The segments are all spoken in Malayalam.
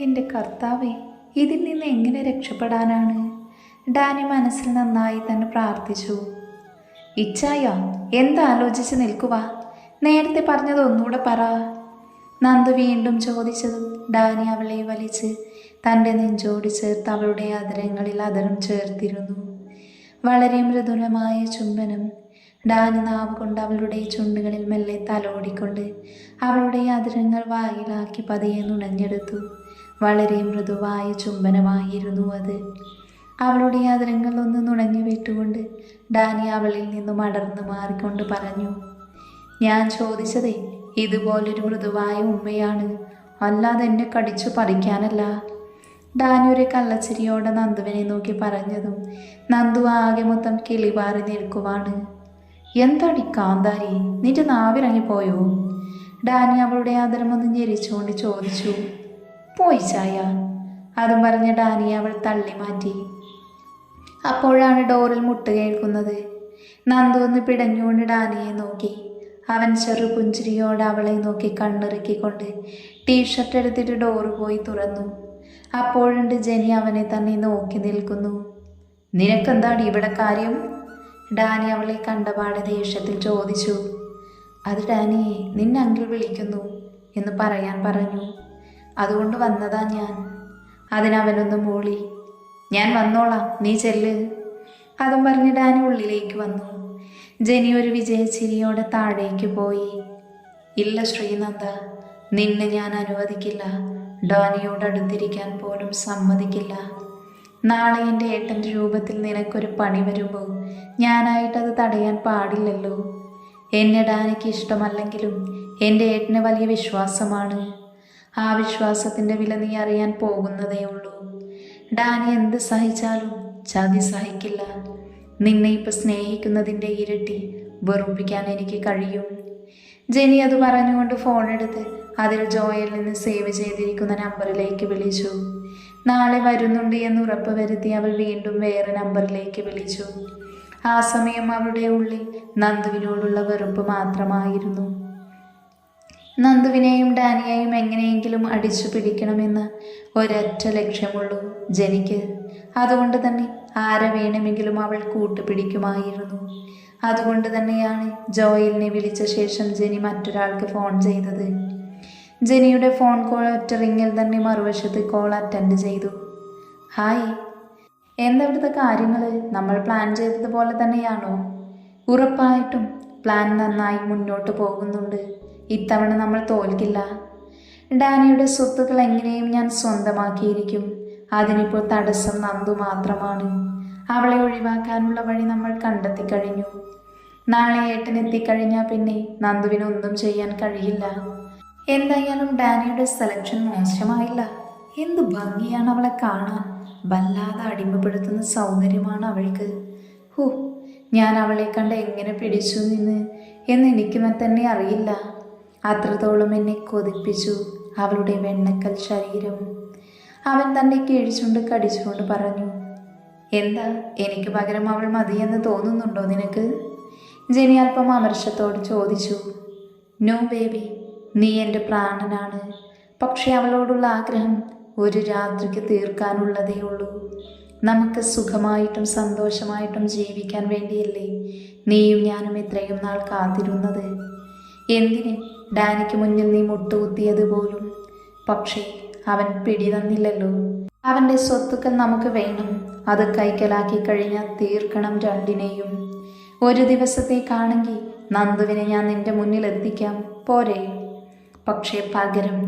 എൻ്റെ കർത്താവേ, ഇതിൽ നിന്ന് എങ്ങനെ രക്ഷപ്പെടാനാണ്? ഡാനി മനസ്സിൽ നന്നായി തന്നെ പ്രാർത്ഥിച്ചു. ഇച്ചായ, എന്താലോചിച്ച് നിൽക്കുക? നേരത്തെ പറഞ്ഞത് ഒന്നുകൂടെ പറ. നന്ദു വീണ്ടും ചോദിച്ചതും ഡാനി അവളെ വലിച്ച് തൻ്റെ നെഞ്ചോട് ചേർത്ത് അവളുടെ അതരങ്ങളിൽ അതരം ചേർത്തിരുന്നു. വളരെ മൃദുലമായ ചുംബനം. ഡാനി നാവ് കൊണ്ട് അവളുടെ ചുണ്ടുകളിൽ മെല്ലെ തലോടിക്കൊണ്ട് അവളുടെ അതരങ്ങൾ വായിലാക്കി പതിയെ നുണഞ്ഞെടുത്തു. വളരെ മൃദുവായ ചുംബനമായിരുന്നു അത്. അവളുടെ അതരങ്ങൾ ഒന്ന് നുണഞ്ഞു വിട്ടുകൊണ്ട് ഡാനി അവളിൽ നിന്നും അടർന്നു മാറിക്കൊണ്ട് പറഞ്ഞു, ഞാൻ ചോദിച്ചതേ ഇതുപോലൊരു മൃദുവായ ഉമ്മയാണ്, അല്ലാതെ എന്നെ കടിച്ചു പറിക്കാനല്ല. ഡാനി ഒരു കള്ളച്ചിരിയോടെ നന്ദുവിനെ നോക്കി പറഞ്ഞതും നന്ദു ആകെ മൊത്തം കിളിപാറി നിൽക്കുവാണ്. എന്താടി കാന്താരി, നിന്റെ നാവിറങ്ങിപ്പോയോ? ഡാനി അവളുടെ ആദരമൊന്ന് ഞെരിച്ചുകൊണ്ട് ചോദിച്ചു. പോയി ചായ. അതും പറഞ്ഞ് ഡാനി അവൾ തള്ളി മാറ്റി. അപ്പോഴാണ് ഡോറിൽ മുട്ട് കേൾക്കുന്നത്. നന്ദു ഒന്ന് പിടഞ്ഞുകൊണ്ട് ഡാനിയെ നോക്കി. അവൻ ചെറു പുഞ്ചിരിയോടെ അവളെ നോക്കി കണ്ണിറുക്കിക്കൊണ്ട് ടീഷർട്ട് എടുത്തിട്ട് ഡോറ് പോയി തുറന്നു. അപ്പോഴുണ്ട് ജെനി അവനെ തന്നെ നോക്കി നിൽക്കുന്നു. നിനക്കെന്താണ് ഇവിടെ കാര്യം? ഡാനി അവളെ കണ്ടപാടെ ദേഷ്യത്തിൽ ചോദിച്ചു. അത് ഡാനിയെ, നിന്നെ അങ്കിൾ വിളിക്കുന്നു എന്ന് പറയാൻ പറഞ്ഞു, അതുകൊണ്ട് വന്നതാ ഞാൻ. അതിനവനൊന്ന് മൂളി. ഞാൻ വന്നോളാം, നീ ചെല്ല്. അതും പറഞ്ഞ് ഡാനി ഉള്ളിലേക്ക് വന്നു. ജെനി ഒരു വിജയച്ചിരിയോടെ താഴേക്ക് പോയി. ഇല്ല ശ്രീനന്ദ, നിന്നെ ഞാൻ അനുവദിക്കില്ല. ഡാനിയോട് അടുത്തിരിക്കാൻ പോലും സമ്മതിക്കില്ല. നാളെ എൻ്റെ ഏട്ടൻ്റെ രൂപത്തിൽ നിനക്കൊരു പണി വരുമ്പോൾ ഞാനായിട്ടത് തടയാൻ പാടില്ലല്ലോ. എന്നെ ഡാനിക്ക് ഇഷ്ടമല്ലെങ്കിലും എൻ്റെ ഏട്ടന് വലിയ വിശ്വാസമാണ്. ആ വിശ്വാസത്തിൻ്റെ വില നീ അറിയാൻ പോകുന്നതേ ഉള്ളൂ. ഡാനി എന്ത് സഹിച്ചാലും ചതി സഹിക്കില്ല. നിന്നെ ഇപ്പം സ്നേഹിക്കുന്നതിൻ്റെ ഇരട്ടി വെറുപ്പിക്കാൻ എനിക്ക് കഴിയും. ജെനി അത് പറഞ്ഞുകൊണ്ട് ഫോണെടുത്ത് അതിൽ ജോയിൽ നിന്ന് സേവ് ചെയ്തിരിക്കുന്ന നമ്പറിലേക്ക് വിളിച്ചു. നാളെ വരുന്നുണ്ട് എന്ന് ഉറപ്പ് വരുത്തി അവൾ വീണ്ടും വേറെ നമ്പറിലേക്ക് വിളിച്ചു. ആ സമയം അവളുടെ ഉള്ളിൽ നന്ദുവിനോടുള്ള വെറുപ്പ് മാത്രമായിരുന്നു. നന്ദുവിനെയും ഡാനിയെയും എങ്ങനെയെങ്കിലും അടിച്ചു പിടിക്കണമെന്ന് ഒരൊറ്റ ലക്ഷ്യമുള്ളൂ ജെനിക്ക്. അതുകൊണ്ട് തന്നെ ആരെ വേണമെങ്കിലും അവൾ കൂട്ടുപിടിക്കുമായിരുന്നു. അതുകൊണ്ട് തന്നെയാണ് ജോയലിനെ വിളിച്ച ശേഷം ജെനി മറ്റൊരാൾക്ക് ഫോൺ ചെയ്തത്. ജെനിയുടെ ഫോൺ കോൾ ഒറ്റ റിങ്ങിൽ തന്നെ മറുവശത്ത് കോൾ അറ്റൻഡ് ചെയ്തു. ഹായ്, എന്തവിടുത്തെ കാര്യങ്ങൾ? നമ്മൾ പ്ലാൻ ചെയ്തതുപോലെ തന്നെയാണോ? ഉറപ്പായിട്ടും പ്ലാൻ നന്നായി മുന്നോട്ട് പോകുന്നുണ്ട്. ഇത്തവണ നമ്മൾ തോൽക്കില്ല. ഡാനിയുടെ സ്വത്തുക്കൾ എങ്ങനെയും ഞാൻ സ്വന്തമാക്കിയിരിക്കും. അതിനിപ്പോൾ തടസ്സം നന്ദു മാത്രമാണ്. അവളെ ഒഴിവാക്കാനുള്ള വഴി നമ്മൾ കണ്ടെത്തിക്കഴിഞ്ഞു. നാളെ ഏട്ടൻ എത്തിക്കഴിഞ്ഞാൽ പിന്നെ നന്ദുവിനൊന്നും ചെയ്യാൻ കഴിയില്ല. എന്തായാലും ഡാനിയുടെ സെലക്ഷൻ മോശമായില്ല. എന്ത് ഭംഗിയാണ് അവളെ കാണാൻ. വല്ലാതെ അടിമപ്പെടുത്തുന്ന സൗന്ദര്യമാണ് അവൾക്ക്. ഞാൻ അവളെ കണ്ട് എങ്ങനെ പിടിച്ചു എന്ന് എനിക്ക് തന്നെ അറിയില്ല. അത്രത്തോളം എന്നെ കൊതിപ്പിച്ചു അവളുടെ വെണ്ണക്കൽ ശരീരം. അവൻ തൻ്റെ കീഴ്ചുണ്ട് കടിച്ചുകൊണ്ട് പറഞ്ഞു. എന്താ, എനിക്ക് പകരം അവൾ മതിയെന്ന് തോന്നുന്നുണ്ടോ നിനക്ക്? ജെനി അല്പം അമർഷത്തോട് ചോദിച്ചു. നോ ബേബി, നീ എൻ്റെ പ്രാണനാണ്. പക്ഷെ അവളോടുള്ള ആഗ്രഹം ഒരു രാത്രിക്ക് തീർക്കാനുള്ളതേ ഉള്ളൂ. നമുക്ക് സുഖമായിട്ടും സന്തോഷമായിട്ടും ജീവിക്കാൻ വേണ്ടിയല്ലേ നീയും ഞാനും ഇത്രയും നാൾ കാത്തിരുന്നത്? എന്തിന് ഡാനിക്ക് മുന്നിൽ നീ മുട്ടുകുത്തിയത് പോലും? പക്ഷേ അവൻ പിടി തന്നില്ലല്ലോ. അവൻ്റെ സ്വത്തുക്കൾ നമുക്ക് വേണം. അത് കൈക്കലാക്കി കഴിഞ്ഞാൽ തീർക്കണം രണ്ടിനെയും. ഒരു ദിവസത്തേക്കാണെങ്കിൽ നന്ദുവിനെ ഞാൻ നിന്റെ മുന്നിൽ എത്തിക്കാം, പോരെ? പക്ഷേ പകരം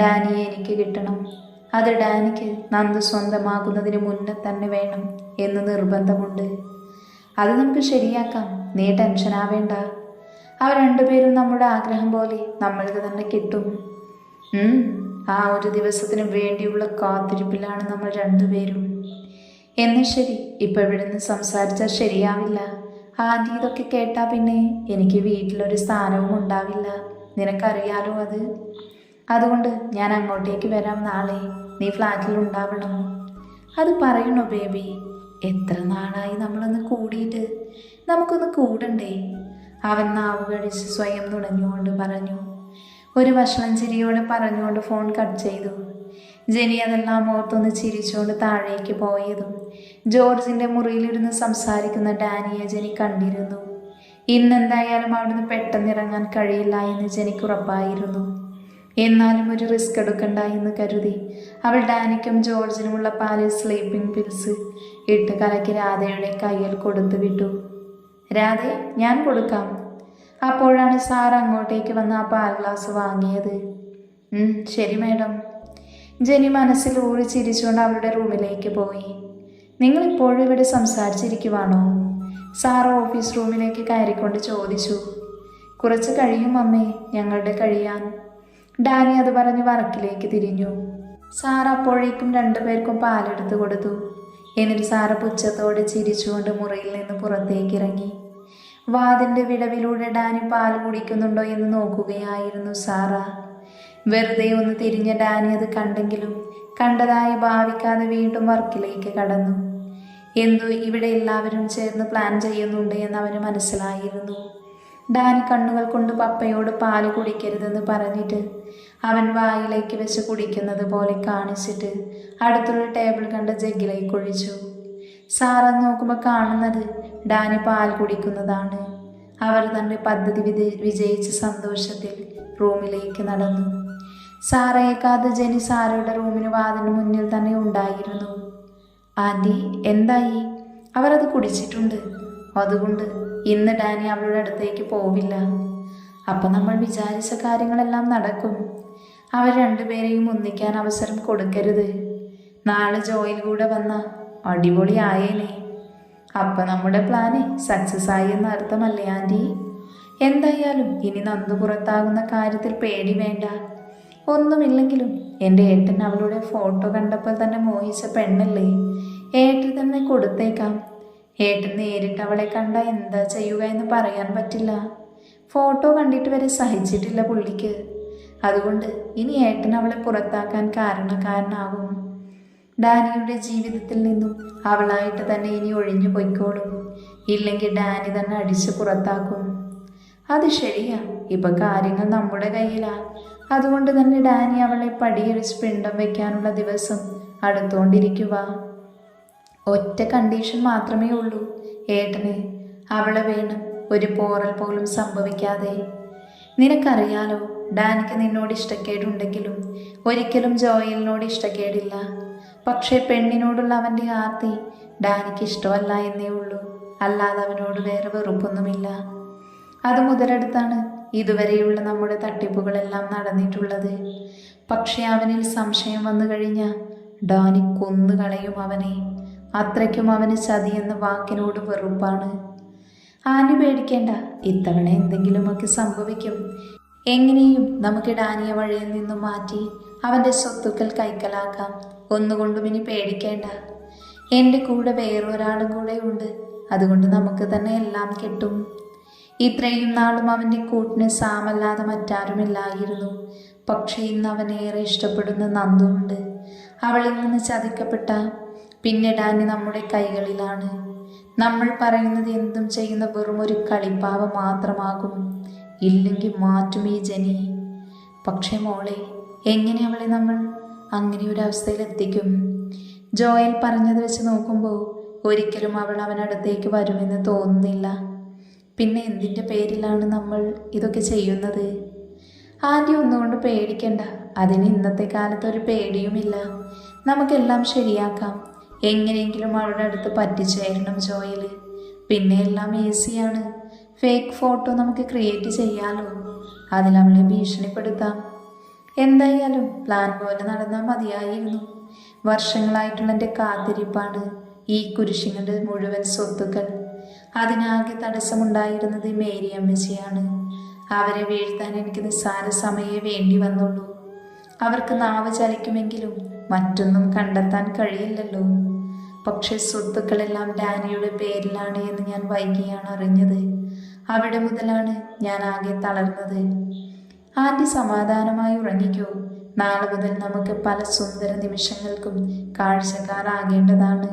ഡാനിയെ എനിക്ക് കിട്ടണം. അത് ഡാനിക്ക് നന്ദു സ്വന്തമാകുന്നതിന് മുന്നേ തന്നെ വേണം എന്ന് നിർബന്ധമുണ്ട്. അത് നമുക്ക് ശരിയാക്കാം, നീ ടെൻഷനാവേണ്ട. അവർ രണ്ടുപേരും നമ്മുടെ ആഗ്രഹം പോലെ നമ്മൾക്ക് തന്നെ കിട്ടും. ആ ഒരു ദിവസത്തിന് വേണ്ടിയുള്ള കാത്തിരിപ്പിലാണ് നമ്മൾ രണ്ടുപേരും. എന്ന് ശരി, ഇപ്പം ഇവിടുന്ന് സംസാരിച്ചാൽ ശരിയാവില്ല. ആൻറ്റി ഇതൊക്കെ കേട്ടാൽ പിന്നെ എനിക്ക് വീട്ടിലൊരു സ്ഥാനവും ഉണ്ടാവില്ല. നിനക്കറിയാലോ അത്. അതുകൊണ്ട് ഞാൻ അങ്ങോട്ടേക്ക് വരാം നാളെ. നീ ഫ്ലാറ്റിൽ ഉണ്ടാവണം. അത് പറയണോ ബേബി? എത്ര നാളായി നമ്മളൊന്ന് കൂടിയിട്ട്. നമുക്കൊന്ന് കൂടണ്ടേ? അവൻ നാവ് കടിച്ച് സ്വയം നുണഞ്ഞുകൊണ്ട് പറഞ്ഞു. ഒരു വഷളം ചിരിയോടെ പറഞ്ഞുകൊണ്ട് ഫോൺ കട്ട് ചെയ്തു. ജെനി അതെല്ലാം ഓർത്തൊന്ന് ചിരിച്ചുകൊണ്ട് താഴേക്ക് പോയതും ജോർജിൻ്റെ മുറിയിലിരുന്ന് സംസാരിക്കുന്ന ഡാനിയെ ജെനി കണ്ടിരുന്നു. ഇന്നെന്തായാലും അവിടുന്ന് പെട്ടെന്ന് ഇറങ്ങാൻ കഴിയില്ല എന്ന് ജെനിക്ക് ഉറപ്പായിരുന്നു. എന്നാലും ഒരു റിസ്ക് എടുക്കണ്ട എന്ന് കരുതി അവൾ ഡാനിക്കും ജോർജിനുമുള്ള പാലിൽ സ്ലീപ്പിംഗ് പിൽസ് ഇട്ട് കലക്കി രാധയുടെ കയ്യിൽ കൊടുത്തു വിട്ടു. രാധേ, ഞാൻ കൊടുക്കാം. അപ്പോഴാണ് സാർ അങ്ങോട്ടേക്ക് വന്ന് ആ പാൽ ഗ്ലാസ് വാങ്ങിയത്. ശരി മാഡം. ജെനി മനസ്സിൽ ഊറി ചിരിച്ചുകൊണ്ട് അവളുടെ റൂമിലേക്ക് പോയി. നിങ്ങൾ ഇപ്പോഴും ഇവിടെ സംസാരിച്ചിരിക്കുവാണോ? സാർ ഓഫീസ് റൂമിലേക്ക് കയറിക്കൊണ്ട് ചോദിച്ചു. കുറച്ച് കഴിയും അമ്മേ ഞങ്ങളുടെ കഴിയാൻ. ഡാനി അത് പറഞ്ഞ് വർക്കിലേക്ക് തിരിഞ്ഞു. സാർ അപ്പോഴേക്കും രണ്ടുപേർക്കും പാലെടുത്ത് കൊടുത്തു. എന്നിട്ട് സാറ് പുച്ഛത്തോടെ ചിരിച്ചുകൊണ്ട് മുറിയിൽ നിന്ന് പുറത്തേക്ക് ഇറങ്ങി. വാതിൻ്റെ വിടവിലൂടെ ഡാനി പാൽ കുടിക്കുന്നുണ്ടോ എന്ന് നോക്കുകയായിരുന്നു സാറ. വെറുതെ ഒന്ന് തിരിഞ്ഞ ഡാനി അത് കണ്ടെങ്കിലും കണ്ടതായി ഭാവിക്കാതെ വീണ്ടും വർക്കിലേക്ക് കടന്നു. എന്തോ ഇവിടെ എല്ലാവരും ചേർന്ന് പ്ലാൻ ചെയ്യുന്നുണ്ട് എന്ന് അവന് മനസ്സിലായിരുന്നു. ഡാനി കണ്ണുകൾ കൊണ്ട് പപ്പയോട് പാല് കുടിക്കരുതെന്ന് പറഞ്ഞിട്ട് അവൻ വായിലേക്ക് വെച്ച് കുടിക്കുന്നത് പോലെ കാണിച്ചിട്ട് അടുത്തുള്ള ടേബിൾ കണ്ട ജഗ്ഗിലേക്ക് ഒഴിച്ചു. സാറന്ന് നോക്കുമ്പോൾ കാണുന്നത് ഡാനി പാൽ കുടിക്കുന്നതാണ്. അവർ തൻ്റെ പദ്ധതി വിജയിച്ച സന്തോഷത്തിൽ റൂമിലേക്ക് നടന്നു. സാറയേക്കാതെ ജെനി സാറയുടെ റൂമിന് വാതിന് മുന്നിൽ തന്നെ ഉണ്ടായിരുന്നു. ആൻറ്റി, എന്തായി? അവരത് കുടിച്ചിട്ടുണ്ട്. അതുകൊണ്ട് ഇന്ന് ഡാനി അവളുടെ അടുത്തേക്ക് പോവില്ല. അപ്പം നമ്മൾ വിചാരിച്ച കാര്യങ്ങളെല്ലാം നടക്കും. അവർ രണ്ടുപേരെയും ഒന്നിക്കാൻ അവസരം കൊടുക്കരുത്. നാളെ ജോയിൽ കൂടെ വന്ന അടിപൊളി ആയേനെ. അപ്പം നമ്മുടെ പ്ലാന് സക്സസ് ആയി എന്ന അർത്ഥമല്ലേ ആൻറ്റി? എന്തായാലും ഇനി നന്ദു പുറത്താകുന്ന കാര്യത്തിൽ പേടി വേണ്ട. ഒന്നുമില്ലെങ്കിലും എൻ്റെ ഏട്ടൻ അവളുടെ ഫോട്ടോ കണ്ടപ്പോൾ തന്നെ മോഹിച്ച പെണ്ണല്ലേ. ഏട്ടൻ തന്നെ കൊടുത്തേക്കാം. ഏട്ടൻ നേരിട്ട് അവളെ കണ്ട എന്താ ചെയ്യുക എന്ന് പറയാൻ പറ്റില്ല. ഫോട്ടോ കണ്ടിട്ട് വരെ സഹിച്ചിട്ടില്ല പുള്ളിക്ക്. അതുകൊണ്ട് ഇനി ഏട്ടൻ അവളെ പുറത്താക്കാൻ കാരണക്കാരനാകും. ഡാനിയുടെ ജീവിതത്തിൽ നിന്നും അവളായിട്ട് തന്നെ ഇനി ഒഴിഞ്ഞു പൊയ്ക്കോളും. ഇല്ലെങ്കിൽ ഡാനി തന്നെ അടിച്ച് പുറത്താക്കും. അത് ശരിയാ, ഇപ്പം കാര്യങ്ങൾ നമ്മുടെ കയ്യിലാ. അതുകൊണ്ട് തന്നെ ഡാനി അവളെ പടിയടിച്ച് പിണ്ടം വയ്ക്കാനുള്ള ദിവസം അടുത്തോണ്ടിരിക്കുക. ഒറ്റ കണ്ടീഷൻ മാത്രമേ ഉള്ളൂ ഏട്ടന്. അവളെ വേണം, ഒരു പോറൽ പോലും സംഭവിക്കാതെ. നിനക്കറിയാലോ, ഡാനിക്ക് നിന്നോട് ഇഷ്ടക്കേടുണ്ടെങ്കിലും ഒരിക്കലും ജോയലിനോട് ഇഷ്ടക്കേടില്ല. പക്ഷേ പെണ്ണിനോടുള്ള അവൻ്റെ ആർത്തി ഡാനിക്ക് ഇഷ്ടമല്ല എന്നേ ഉള്ളൂ. അല്ലാതെ അവനോട് വേറെ വെറുപ്പൊന്നുമില്ല. അത് മുതലെടുത്താണ് ഇതുവരെയുള്ള നമ്മുടെ തട്ടിപ്പുകളെല്ലാം നടന്നിട്ടുള്ളത്. പക്ഷെ അവനിൽ സംശയം വന്നു കഴിഞ്ഞാൽ ഡാനി കൊന്നുകളയും അവനെ. അത്രയ്ക്കും അവന് ചതി എന്ന വാക്കിനോട് വെറുപ്പാണ്. ആനി പേടിക്കേണ്ട, ഇത്തവണ എന്തെങ്കിലുമൊക്കെ സംഭവിക്കും. എങ്ങനെയും നമുക്ക് ഡാനിയെ വഴിയിൽ നിന്നും മാറ്റി അവൻ്റെ സ്വത്തുക്കൾ കൈക്കലാക്കാം. ഒന്നുകൊണ്ടും ഇനി പേടിക്കേണ്ട. എൻ്റെ കൂടെ വേറൊരാളും കൂടെ ഉണ്ട്. അതുകൊണ്ട് നമുക്ക് തന്നെ എല്ലാം കിട്ടും. ഇത്രയും നാളും അവൻ്റെ കൂട്ടിന് സാമല്ലാതെ മറ്റാരുമില്ലായിരുന്നു. പക്ഷേ ഇന്ന് അവനേറെ ഇഷ്ടപ്പെടുന്ന നന്ദുണ്ട്. അവളിൽ നിന്ന് ചതിക്കപ്പെട്ട പിന്നെ ഡാനി നമ്മുടെ കൈകളിലാണ്. നമ്മൾ പറയുന്നത് എന്തും ചെയ്യുന്ന വെറും ഒരു കളിപ്പാവ മാത്രമാകും. ഇല്ലെങ്കിൽ മാറ്റും ഈ ജനി. പക്ഷേ മോളെ, എങ്ങനെ അവളെ നമ്മൾ അങ്ങനെ ഒരു അവസ്ഥയിലെത്തിക്കും? ജോയൽ പറഞ്ഞത് വെച്ച് നോക്കുമ്പോൾ ഒരിക്കലും അവൾ അവനടുത്തേക്ക് വരുമെന്ന് തോന്നുന്നില്ല. പിന്നെ എന്തിൻ്റെ പേരിലാണ് നമ്മൾ ഇതൊക്കെ ചെയ്യുന്നത്? ആൻറ്റി ഒന്നുകൊണ്ട് പേടിക്കണ്ട. അതിന് ഇന്നത്തെ കാലത്ത് ഒരു പേടിയുമില്ല. നമുക്കെല്ലാം ശരിയാക്കാം. എങ്ങനെയെങ്കിലും അവളുടെ അടുത്ത് പറ്റിച്ചേരണം ജോയൽ. പിന്നെ എല്ലാം ഈസിയാണ്. ഫേക്ക് ഫോട്ടോ നമുക്ക് ക്രിയേറ്റ് ചെയ്യാലോ. അതിലവളെ ഭീഷണിപ്പെടുത്താം. എന്തായാലും പ്ലാൻ പോലെ നടന്നാൽ മതിയായിരുന്നു. വർഷങ്ങളായിട്ടുള്ള എൻ്റെ കാത്തിരിപ്പാണ് ഈ കുരിശിങ്ങളുടെ മുഴുവൻ സ്വത്തുക്കൾ. അതിനാകെ തടസ്സമുണ്ടായിരുന്നത് മേരി അമ്മച്ചിയാണ്. അവരെ വീഴ്ത്താൻ എനിക്ക് നിസ്സാര സമയമേ വേണ്ടി വന്നുള്ളൂ. അവർക്ക് നാവ് ചലിക്കുമെങ്കിലും മറ്റൊന്നും കണ്ടെത്താൻ കഴിയില്ലല്ലോ. പക്ഷെ സ്വത്തുക്കളെല്ലാം ഡാനിയുടെ പേരിലാണ് എന്ന് ഞാൻ വൈകിയാണ് അറിഞ്ഞത്. അവിടെ മുതലാണ് ഞാൻ ആകെ തളർന്നത്. ആൻറ്റി സമാധാനമായി ഉറങ്ങിക്കോ. നാളെ മുതൽ നമുക്ക് പല സുന്ദര നിമിഷങ്ങൾക്കും കാഴ്ചക്കാരാകേണ്ടതാണ്.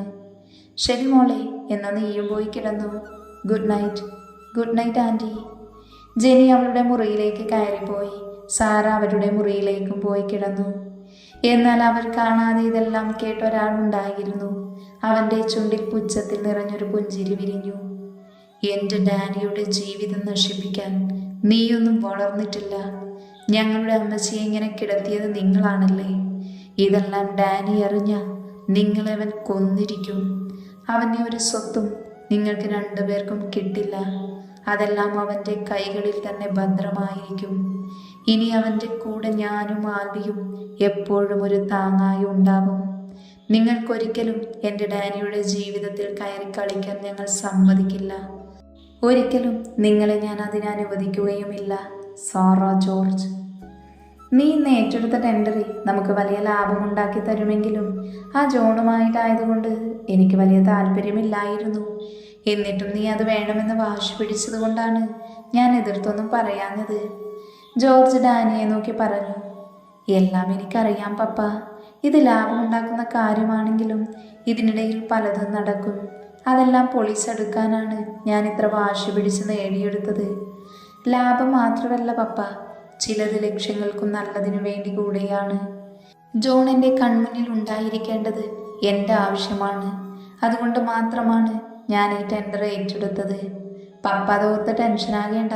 ശരി മോളെ, എന്നാൽ നീയും പോയി കിടന്നു. Good night. Good night aunty. Jenny അവളുടെ മുറിയിലേക്ക് കയറിപ്പോയി. സാറ അവരുടെ മുറിയിലേക്കും പോയി കിടന്നു. എന്നാൽ അവർ കാണാതെ ഇതെല്ലാം കേട്ടൊരാളുണ്ടായിരുന്നു. അവൻ്റെ ചുണ്ടിൽ പുച്ഛത്തിൽ നിറഞ്ഞൊരു പുഞ്ചിരി വിരിഞ്ഞു. എൻ്റെ ഡാനിയുടെ ജീവിതം നശിപ്പിക്കാൻ നീയൊന്നും വളർന്നിട്ടില്ല. ഞങ്ങളുടെ അമ്മച്ചിയെ ഇങ്ങനെ കിടത്തിയത് നിങ്ങളാണല്ലേ. ഇതെല്ലാം ഡാനി അറിഞ്ഞ നിങ്ങളവൻ കൊന്നിരിക്കും. അവൻ്റെ ഒരു സ്വത്തും നിങ്ങൾക്ക് രണ്ടുപേർക്കും കിട്ടില്ല. അതെല്ലാം അവൻ്റെ കൈകളിൽ തന്നെ ഭദ്രമായിരിക്കും. ഇനി അവൻ്റെ കൂടെ ഞാനും ആൽവിയും എപ്പോഴും ഒരു താങ്ങായി ഉണ്ടാവും. നിങ്ങൾക്കൊരിക്കലും എൻ്റെ ഡാനിയുടെ ജീവിതത്തിൽ കയറി കളിക്കാൻ ഞങ്ങൾ സമ്മതിക്കില്ല. ഒരിക്കലും നിങ്ങളെ ഞാൻ അതിന് അനുവദിക്കുകയുമില്ല. സാറ ജോർജ്, നീ ഇന്ന് ഏറ്റെടുത്ത ടെൻഡറിൽ നമുക്ക് വലിയ ലാഭമുണ്ടാക്കി തരുമെങ്കിലും ആ ജോണുമായിട്ടായതുകൊണ്ട് എനിക്ക് വലിയ താല്പര്യമില്ലായിരുന്നു. എന്നിട്ടും നീ അത് വേണമെന്ന് വാശി പിടിച്ചത് കൊണ്ടാണ് ഞാൻ എതിർത്തൊന്നും പറയാഞ്ഞത്. ജോർജ് ഡാനിയെ നോക്കി പറഞ്ഞു. എല്ലാം എനിക്കറിയാം പപ്പ. ഇത് ലാഭമുണ്ടാക്കുന്ന കാര്യമാണെങ്കിലും ഇതിനിടയിൽ പലതും നടക്കും. അതെല്ലാം പൊളിച്ചെടുക്കാനാണ് ഞാൻ ഇത്ര വാശി പിടിച്ച് നേടിയെടുത്തത്. ലാഭം മാത്രമല്ല പപ്പ, ചിലത് ലക്ഷ്യങ്ങൾക്കും നല്ലതിനു വേണ്ടി കൂടെയാണ്. ജോൺ എൻ്റെ കൺമുന്നിൽ ഉണ്ടായിരിക്കേണ്ടത് എൻ്റെ ആവശ്യമാണ്. അതുകൊണ്ട് മാത്രമാണ് ഞാൻ ഈ ടെൻഡർ ഏറ്റെടുത്തത്. പപ്പ അതോർത്ത് ടെൻഷനാകേണ്ട.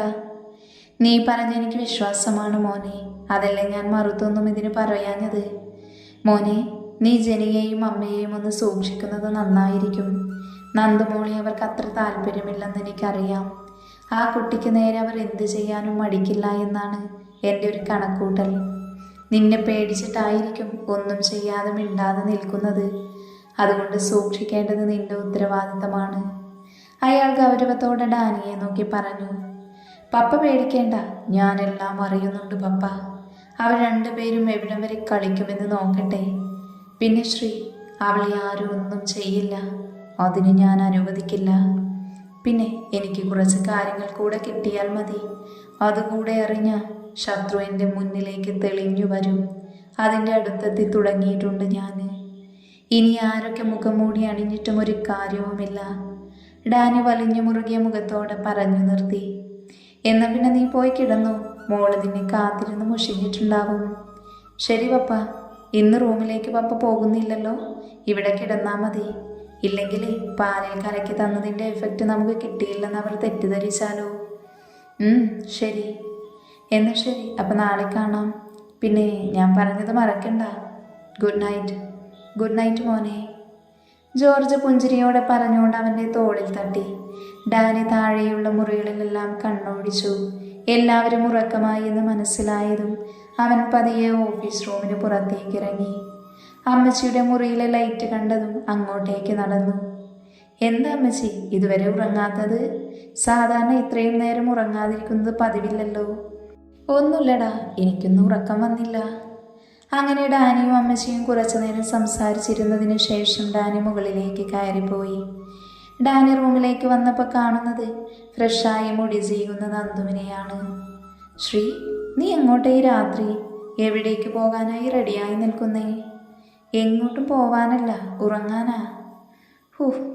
നീ പറഞ്ഞെനിക്ക് വിശ്വാസമാണ് മോനെ. അതല്ലേ ഞാൻ മറുത്തൊന്നും ഇതിന് പറയാഞ്ഞത്. മോനെ, നീ ജനിയെയും അമ്മയെയും ഒന്ന് സൂക്ഷിക്കുന്നത് നന്നായിരിക്കും. നന്ദുമോളെ അവർക്ക് അത്ര താല്പര്യമില്ലെന്ന് എനിക്കറിയാം. ആ കുട്ടിക്ക് നേരെ അവർ എന്ത് ചെയ്യാനും മടിക്കില്ല എന്നാണ് എൻ്റെ ഒരു കണക്കൂട്ടൽ. നിന്നെ പേടിച്ചിട്ടായിരിക്കും ഒന്നും ചെയ്യാതെ മിണ്ടാതെ നിൽക്കുന്നത്. അതുകൊണ്ട് സൂക്ഷിക്കേണ്ടത് നിന്റെ ഉത്തരവാദിത്തമാണ്. അയാൾ ഗൗരവത്തോടെ ഡാനിയെ നോക്കി പറഞ്ഞു. പപ്പ പേടിക്കേണ്ട, ഞാനെല്ലാം അറിയുന്നുണ്ട് പപ്പ. അവർ രണ്ടുപേരും എവിടം വരെ കളിക്കുമെന്ന് നോക്കട്ടെ. പിന്നെ ശ്രീ, അവളെ ആരും ഒന്നും ചെയ്യില്ല. അതിന് ഞാൻ അനുവദിക്കില്ല. പിന്നെ എനിക്ക് കുറച്ച് കാര്യങ്ങൾ കൂടെ കിട്ടിയാൽ മതി. അതുകൂടെ അറിഞ്ഞ ശത്രു എൻ്റെ മുന്നിലേക്ക് തെളിഞ്ഞു വരും. അതിൻ്റെ അടുത്തെത്തി തുടങ്ങിയിട്ടുണ്ട് ഞാൻ. ഇനി ആരൊക്കെ മുഖം മൂടി അണിഞ്ഞിട്ടും ഒരു കാര്യവുമില്ല. ഡാനി വലിഞ്ഞു മുറുകിയ മുഖത്തോടെ പറഞ്ഞു നിർത്തി. എന്നാൽ പിന്നെ നീ പോയി കിടന്നു. മോള് നിന്നെ കാത്തിരുന്ന് മുഷിഞ്ഞിട്ടുണ്ടാവും. ശരി പപ്പ, ഇന്ന് റൂമിലേക്ക് പപ്പ പോകുന്നില്ലല്ലോ. ഇവിടെ കിടന്നാൽ മതി. ഇല്ലെങ്കിൽ പാലിൽ കലക്കി തന്നതിൻ്റെ എഫക്റ്റ് നമുക്ക് കിട്ടിയില്ലെന്ന് അവർ തെറ്റിദ്ധരിച്ചാലോ. ശരി. എന്നാൽ ശരി, അപ്പം നാളെ കാണാം. പിന്നെ ഞാൻ പറഞ്ഞത് മറക്കണ്ട. Good night. ഗുഡ് നൈറ്റ് മോനെ. ജോർജ് പുഞ്ചിരിയോടെ പറഞ്ഞുകൊണ്ട് അവൻ്റെ തോളിൽ തട്ടി. ഡാനി താഴെയുള്ള മുറികളിലെല്ലാം കണ്ണോടിച്ചു. എല്ലാവരും ഉറക്കമായി എന്ന് മനസ്സിലായതും അവൻ പതിയെ ഓഫീസ് റൂമിന് പുറത്തേക്ക് ഇറങ്ങി. അമ്മച്ചിയുടെ മുറിയിലെ ലൈറ്റ് കണ്ടതും അങ്ങോട്ടേക്ക് നടന്നു. എന്താ അമ്മച്ചി ഇതുവരെ ഉറങ്ങാത്തത്? സാധാരണ ഇത്രയും നേരം ഉറങ്ങാതിരിക്കുന്നത് പതിവില്ലല്ലോ. ഒന്നുമില്ലടാ, എനിക്കൊന്നും ഉറക്കം വന്നില്ല. അങ്ങനെ ഡാനിയും അമ്മച്ചിയും കുറച്ചു നേരം സംസാരിച്ചിരുന്നതിന് ശേഷം ഡാനി മുകളിലേക്ക് കയറിപ്പോയി. ഡാനി റൂമിലേക്ക് വന്നപ്പോൾ കാണുന്നത് ഫ്രഷായി മുടി ചെയ്യുന്ന നന്ദുവിനെയാണ്. ശ്രീ, നീ എങ്ങോട്ടേ ഈ രാത്രി? എവിടേക്ക് പോകാനായി റെഡിയായി നിൽക്കുന്നേ? എങ്ങോട്ടും പോവാനല്ല, ഉറങ്ങാനാ.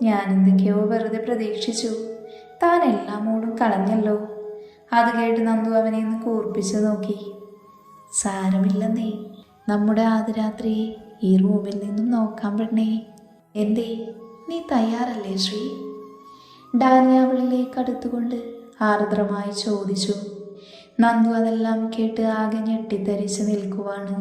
ഞാൻ എന്തൊക്കെയോ വെറുതെ പ്രതീക്ഷിച്ചു. താൻ എല്ലാ മൂടും കളഞ്ഞല്ലോ. അത് കേട്ട് നന്ദു അവനെ ഒന്ന് കൂർപ്പിച്ചു നോക്കി. സാരമില്ലെന്നേ, നമ്മുടെ ആദ്യ രാത്രി ഈ റൂമിൽ നിന്നും നോക്കാൻ പെണ്ണേ. എന്തേ, നീ തയ്യാറല്ലേ ശ്രീ? ഡാനി അവളിലേക്ക് അടുത്തുകൊണ്ട് ആർദ്രമായി ചോദിച്ചു. നന്ദു അതെല്ലാം കേട്ട് ആകെ ഞെട്ടിത്തരിച്ച് നിൽക്കുവാണ്.